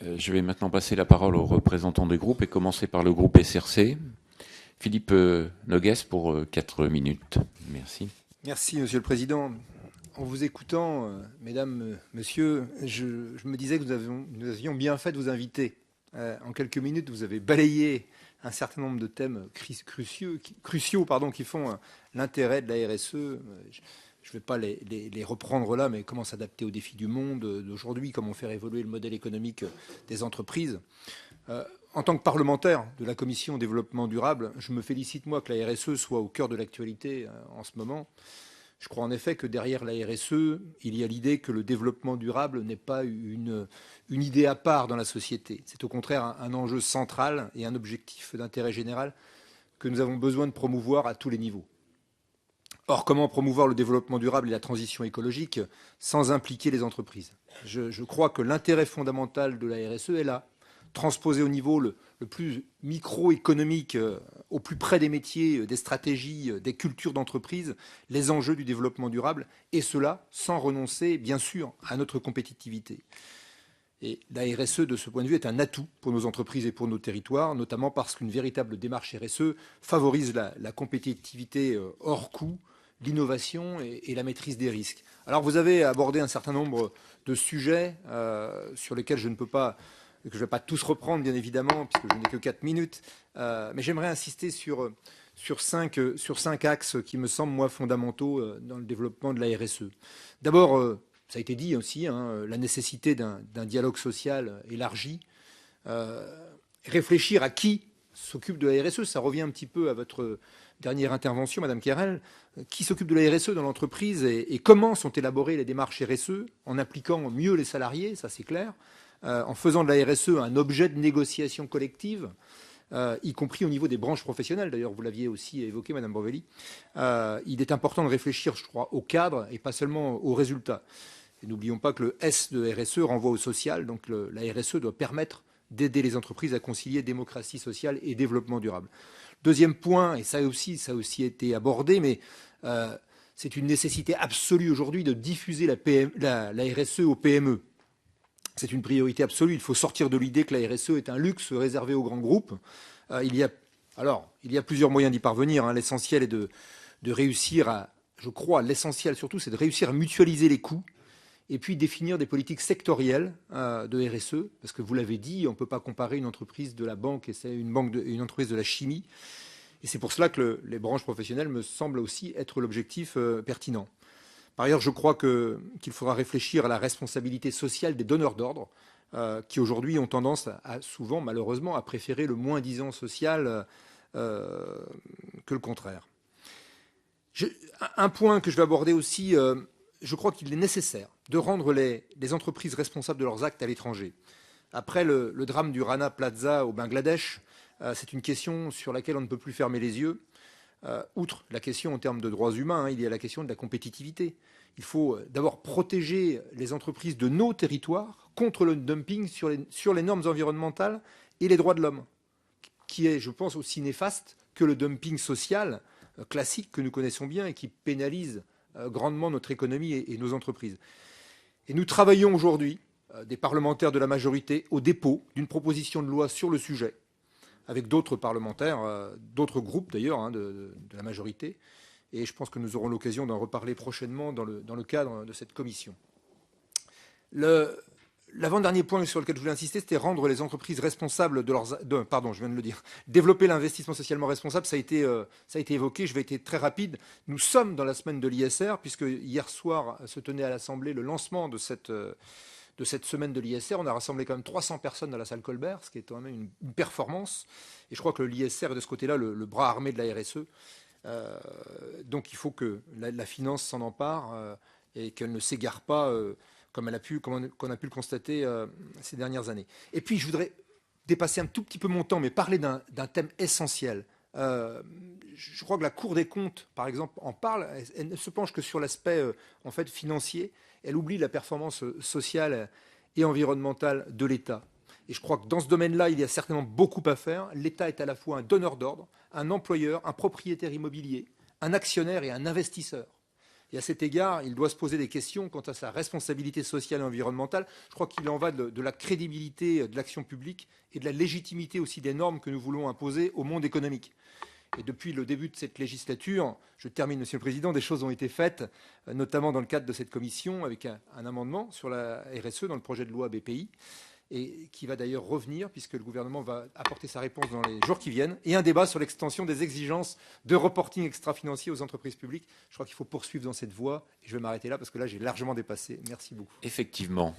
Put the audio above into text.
Je vais maintenant passer la parole aux représentants des groupes et commencer par le groupe SRC. Philippe Noguès pour 4 minutes. Merci. Merci, Monsieur le Président. En vous écoutant, Mesdames, Messieurs, je me disais que nous avions bien fait de vous inviter. En quelques minutes, vous avez balayé un certain nombre de thèmes cruciaux qui font l'intérêt de la RSE. Je ne vais pas les reprendre là, mais comment s'adapter aux défis du monde d'aujourd'hui, comment faire évoluer le modèle économique des entreprises. En tant que parlementaire de la Commission développement durable, je me félicite, moi, que la RSE soit au cœur de l'actualité en ce moment. Je crois en effet que derrière la RSE, il y a l'idée que le développement durable n'est pas une idée à part dans la société. C'est au contraire un enjeu central et un objectif d'intérêt général que nous avons besoin de promouvoir à tous les niveaux. Or, comment promouvoir le développement durable et la transition écologique sans impliquer les entreprises ? Je crois que l'intérêt fondamental de la RSE est là, transposer au niveau le plus microéconomique, au plus près des métiers, des stratégies, des cultures d'entreprise, les enjeux du développement durable, et cela sans renoncer, bien sûr, à notre compétitivité. Et la RSE, de ce point de vue, est un atout pour nos entreprises et pour nos territoires, notamment parce qu'une véritable démarche RSE favorise la compétitivité hors coût, l'innovation et la maîtrise des risques. Alors, vous avez abordé un certain nombre de sujets sur lesquels je ne peux pas, que je ne vais pas tous reprendre, bien évidemment, puisque je n'ai que 4 minutes, mais j'aimerais insister sur 5 axes qui me semblent, moi, fondamentaux dans le développement de la RSE. D'abord, ça a été dit aussi, la nécessité d'un dialogue social élargi. Réfléchir à qui s'occupe de la RSE, ça revient un petit peu à votre dernière intervention, Madame Querelle. Qui s'occupe de la RSE dans l'entreprise et comment sont élaborées les démarches RSE en appliquant mieux les salariés, ça c'est clair, en faisant de la RSE un objet de négociation collective, y compris au niveau des branches professionnelles. D'ailleurs, vous l'aviez aussi évoqué, Madame Bovelli. Il est important de réfléchir, je crois, au cadre et pas seulement aux résultats. Et n'oublions pas que le S de RSE renvoie au social, donc la RSE doit permettre d'aider les entreprises à concilier démocratie sociale et développement durable. Deuxième point, et ça a aussi été abordé, mais c'est une nécessité absolue aujourd'hui de diffuser la RSE aux PME. C'est une priorité absolue. Il faut sortir de l'idée que la RSE est un luxe réservé aux grands groupes. Il y a plusieurs moyens d'y parvenir. L'essentiel est de réussir je crois, l'essentiel surtout, c'est de réussir à mutualiser les coûts et puis définir des politiques sectorielles de RSE, parce que vous l'avez dit, on ne peut pas comparer une entreprise de la banque et une entreprise de la chimie. Et c'est pour cela que les branches professionnelles me semblent aussi être l'objectif pertinent. Par ailleurs, je crois qu'il faudra réfléchir à la responsabilité sociale des donneurs d'ordre, qui aujourd'hui ont tendance souvent, malheureusement, à préférer le moins-disant social que le contraire. Un point que je vais aborder aussi, je crois qu'il est nécessaire de rendre les entreprises responsables de leurs actes à l'étranger. Après le drame du Rana Plaza au Bangladesh, c'est une question sur laquelle on ne peut plus fermer les yeux. Outre la question en termes de droits humains, il y a la question de la compétitivité. Il faut d'abord protéger les entreprises de nos territoires contre le dumping sur les normes environnementales et les droits de l'homme, qui est, je pense, aussi néfaste que le dumping social classique que nous connaissons bien et qui pénalise grandement notre économie et nos entreprises. Et nous travaillons aujourd'hui, des parlementaires de la majorité, au dépôt d'une proposition de loi sur le sujet, avec d'autres parlementaires, d'autres groupes d'ailleurs de la majorité. Et je pense que nous aurons l'occasion d'en reparler prochainement dans le cadre de cette commission. L'avant-dernier point sur lequel je voulais insister, c'était rendre les entreprises responsables développer l'investissement socialement responsable, ça a été évoqué, je vais être très rapide. Nous sommes dans la semaine de l'ISR, puisque hier soir se tenait à l'Assemblée le lancement de cette semaine de l'ISR. On a rassemblé quand même 300 personnes dans la salle Colbert, ce qui est quand même une performance. Et je crois que l'ISR est de ce côté-là le bras armé de la RSE. Donc il faut que la finance s'en empare et qu'elle ne s'égare pas comme on a pu le constater ces dernières années. Et puis je voudrais dépasser un tout petit peu mon temps, mais parler d'un thème essentiel. Je crois que la Cour des comptes, par exemple, en parle. Elle ne se penche que sur l'aspect en fait financier. Elle oublie la performance sociale et environnementale de l'État. Et je crois que dans ce domaine-là, il y a certainement beaucoup à faire. L'État est à la fois un donneur d'ordre, un employeur, un propriétaire immobilier, un actionnaire et un investisseur. Et à cet égard, il doit se poser des questions quant à sa responsabilité sociale et environnementale. Je crois qu'il en va de la crédibilité de l'action publique et de la légitimité aussi des normes que nous voulons imposer au monde économique. Et depuis le début de cette législature, je termine, Monsieur le Président, des choses ont été faites, notamment dans le cadre de cette commission, avec un amendement sur la RSE dans le projet de loi BPI, et qui va d'ailleurs revenir, puisque le gouvernement va apporter sa réponse dans les jours qui viennent, et un débat sur l'extension des exigences de reporting extra-financier aux entreprises publiques. Je crois qu'il faut poursuivre dans cette voie, et je vais m'arrêter là, parce que là, j'ai largement dépassé. Merci beaucoup. Effectivement.